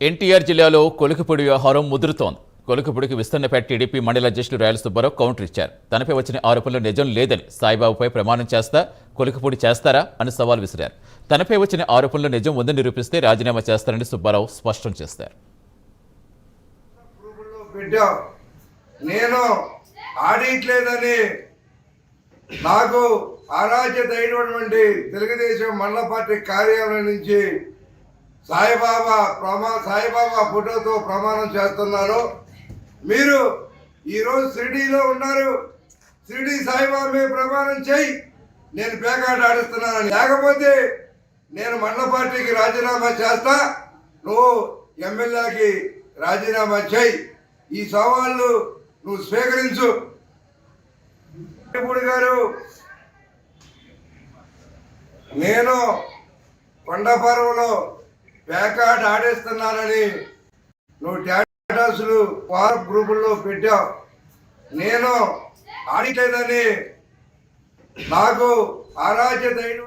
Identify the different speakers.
Speaker 1: ఎన్టీఆర్ జిల్లాలో కొలికిపూడి వ్యవహారం ముదురుతోంది. కొలికిపూడికి విస్తన్నపేట టీడీపీ మండల అధ్యక్షులు రాయల సుబ్బారావు కౌంటర్ ఇచ్చారు. తనపై వచ్చిన ఆరోపణలు నిజం లేదని, సాయిబాబుపై ప్రమాణం చేస్తా కొలికిపూడి చేస్తారా అని సవాల్ విసిరారు. తనపై వచ్చిన ఆరోపణలు నిజం ఉందని నిరూపిస్తే రాజీనామా చేస్తారని సుబ్బారావు స్పష్టం చేశారు.
Speaker 2: నేను ఆడిట్లేదని నాకు అరాజ్యత అయినటువంటి తెలుగుదేశం మండల పార్టీ కార్యాలయం నుంచి సాయిబాబా ఫోటోతో ప్రమాణం చేస్తున్నారు. మీరు ఈరోజు షిరిడీలో ఉన్నారు, షిరిడీ సాయిబాబా మీద ప్రమాణం చేయి, నేను పేకాట ఆడిస్తున్నానని. లేకపోతే నేను మండల పార్టీకి రాజీనామా చేస్తా, నువ్వు ఎమ్మెల్యేకి రాజీనామా చేయి. ఈ సవాళ్ళు నువ్వు స్వీకరించు. గారు, నేను కొండపర్వలో పేకాట ఆడేస్తున్నానని నువ్వు స్టేటస్లు వాట్సాప్ గ్రూపుల్లో పెట్టావు. నేను ఆడలేదని నాకు అరాజ్యత